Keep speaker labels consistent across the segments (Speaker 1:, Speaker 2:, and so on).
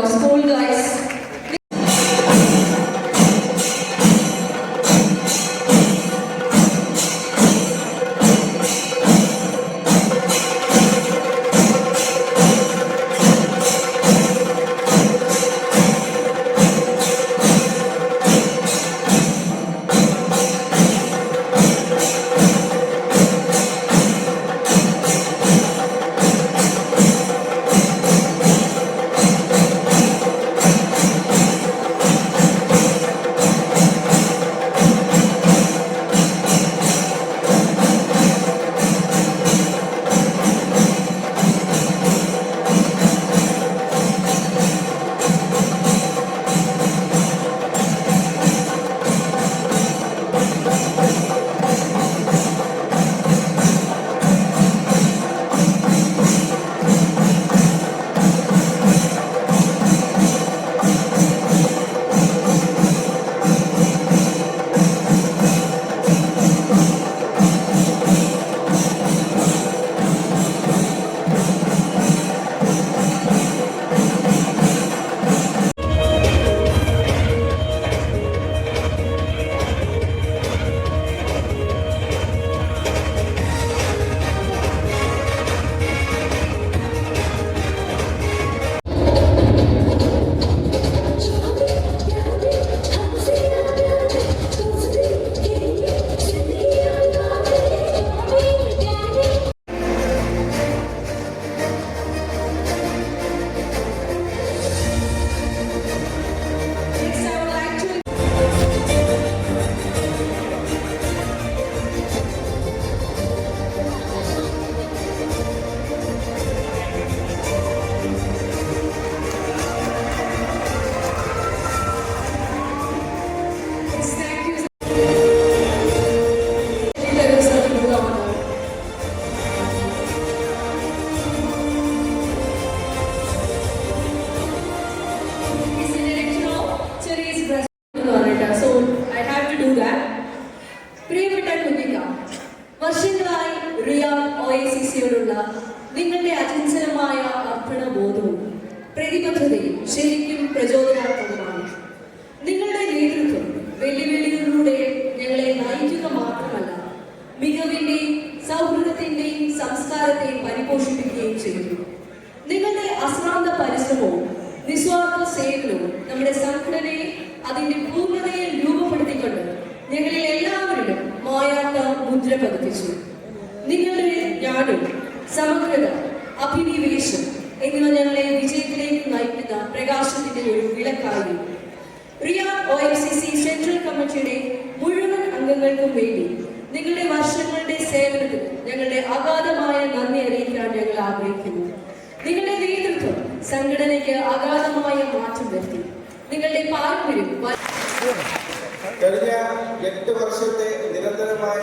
Speaker 1: our school guys. വർഷങ്ങളായി Riyadh OICCയോടുള്ള നിങ്ങളുടെ അചഞ്ചലമായ അർപ്പണബോധവും പ്രതിബദ്ധതയും ശരിക്കും പ്രചോദനാത്മകമാണ്. നിങ്ങളുടെ നേതൃത്വം വെല്ലുവിളികളിലൂടെ ഞങ്ങളെ നയിക്കുക മാത്രമല്ല, മികവിന്റെയും സൗഹൃദത്തിന്റെയും സംസ്കാരത്തെ പരിപോഷിപ്പിക്കുകയും ചെയ്യുന്നു. നിങ്ങളുടെ അശ്രാന്ത പരിശ്രമവും നിസ്വാർത്ഥ സേവനവും നമ്മുടെ സംഘടനയെ അതിന്റെ പൂർണ്ണതയിൽ രൂപപ്പെടുത്തിക്കൊണ്ട് ഞങ്ങളിൽ എല്ലാവരിലും മായാത്ത മുദ്ര പതിപ്പിച്ചു. നിങ്ങളുടെ ജ്ഞാനം, സമഗ്രത, അഭിനിവേശം എന്നിവ ഞങ്ങളെ വിജയത്തിലേക്ക് നയിക്കുന്ന പ്രകാശത്തിന്റെ ഒരു വിളക്കായി. റിയാദ് OICC സെൻട്രൽ കമ്മിറ്റിയുടെ മുഴുവൻ അംഗങ്ങൾക്കും വേണ്ടി നിങ്ങളുടെ വർഷങ്ങളുടെ സേവനത്തിന് ഞങ്ങളുടെ അഗാധമായ നന്ദി അറിയിക്കാൻ ഞങ്ങൾ ആഗ്രഹിക്കുന്നു. നിങ്ങളുടെ നേതൃത്വം സംഘടനയ്ക്ക് അഗാധമായ മാറ്റം വരുത്തി. നിങ്ങളുടെ പാരമ്പര്യം
Speaker 2: കഴിഞ്ഞ 8 വർഷത്തെ നിരന്തരമായ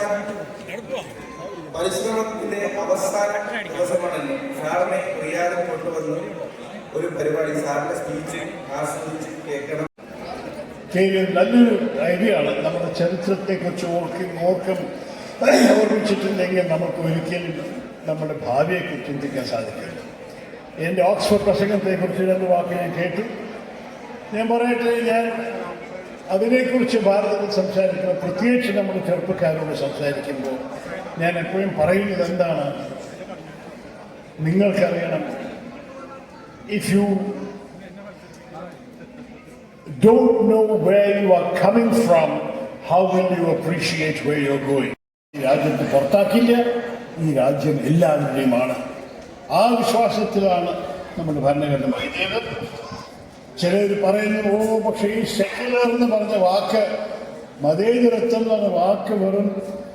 Speaker 2: പരിശ്രമത്തിന്റെ അവസാന ദിവസമാണല്ലോ സാറിനെ റിയാദിൽ കൊണ്ടുവന്ന് ഒരു പരിപാടി സാറിന്റെ സ്പീച്ച് ആസ്വദിച്ച് കേൾക്കണം.
Speaker 3: നല്ലൊരു ഐഡിയ ആണ്. നമ്മുടെ ചരിത്രത്തെക്കുറിച്ച് ഓർമ്മിച്ചിട്ടില്ലെങ്കിൽ നമുക്ക് ഒരിക്കലും നമ്മുടെ ഭാവിയെക്കുറിച്ച് ചിന്തിക്കാൻ സാധിക്കില്ല. എൻ്റെ ഓക്സ്ഫോർഡ് പ്രസംഗത്തെക്കുറിച്ച് 2 വാക്ക് ഞാൻ കേട്ടു. ഞാൻ പറയട്ടെ, ഞാൻ അതിനെക്കുറിച്ച് ഭാരതത്തിൽ സംസാരിക്കുമ്പോൾ, പ്രത്യേകിച്ച് നമ്മുടെ ചെറുപ്പക്കാരോട് സംസാരിക്കുമ്പോൾ ഞാൻ എപ്പോഴും പറയുന്നത് എന്താണ്, നിങ്ങൾക്കറിയണം, if you don't know where you are coming from, how will you appreciate where you are going? ഈ രാജ്യത്തെ പുറത്താക്കില്ല, ഈ രാജ്യം എല്ലാവരുടെയുമാണ്. ആ വിശ്വാസത്തിലാണ് നമ്മുടെ ഭരണഘടനമായി ചെയ്തത്. ചിലർ പറയുന്നു, പക്ഷേ ഈ സെക്യുലർ എന്ന് പറഞ്ഞ വാക്ക്, മതേതരത്വം എന്ന് പറഞ്ഞ വാക്ക് വെറും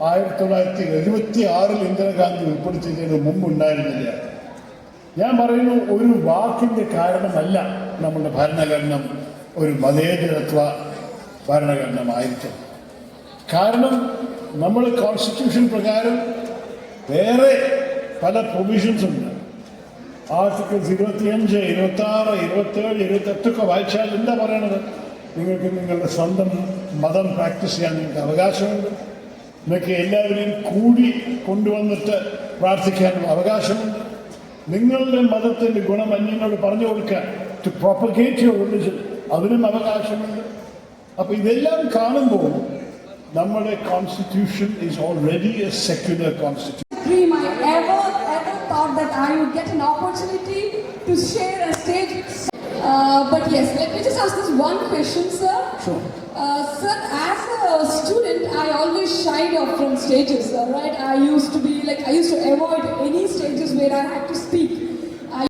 Speaker 3: 1976 ഇന്ദിരാഗാന്ധി ഉൾപ്പെടുത്തിയതിന് മുമ്പ് ഉണ്ടായിരുന്നില്ല. ഞാൻ പറയുന്നു, ഒരു വാക്കിൻ്റെ കാരണമല്ല നമ്മുടെ ഭരണഘടന ഒരു മതേതരത്വ ഭരണഘടനമായിരിക്കും. കാരണം നമ്മൾ കോൺസ്റ്റിറ്റ്യൂഷൻ പ്രകാരം വേറെ പല പ്രൊവിഷൻസ് ഉണ്ട്. ആർട്ടിക്കിൾസ് 25, 26, 27, 28 വായിച്ചാൽ എന്താ പറയണത്? നിങ്ങൾക്ക് നിങ്ങളുടെ സ്വന്തം മതം പ്രാക്ടീസ് ചെയ്യാൻ നിങ്ങൾക്ക് അവകാശമുണ്ട്. നിങ്ങൾക്ക് എല്ലാവരെയും കൂടി കൊണ്ടുവന്നിട്ട് പ്രാർത്ഥിക്കാനുള്ള അവകാശമുണ്ട്. നിങ്ങളുടെ മതത്തിൻ്റെ ഗുണം അന്യനോട് പറഞ്ഞു കൊടുക്കാൻ to propagate your religion. അതിനും അവകാശമുണ്ട്. അപ്പൊ ഇതെല്ലാം കാണുമ്പോൾ നമ്മുടെ constitution is already a secular constitution.
Speaker 4: Dream I ever thought that I would get an opportunity to share a stage. But yes, let me just ask this one question, sir.
Speaker 3: Sure.
Speaker 4: Sir, as a student, I always shied off from stages, right? I used to avoid any stages where I had to speak.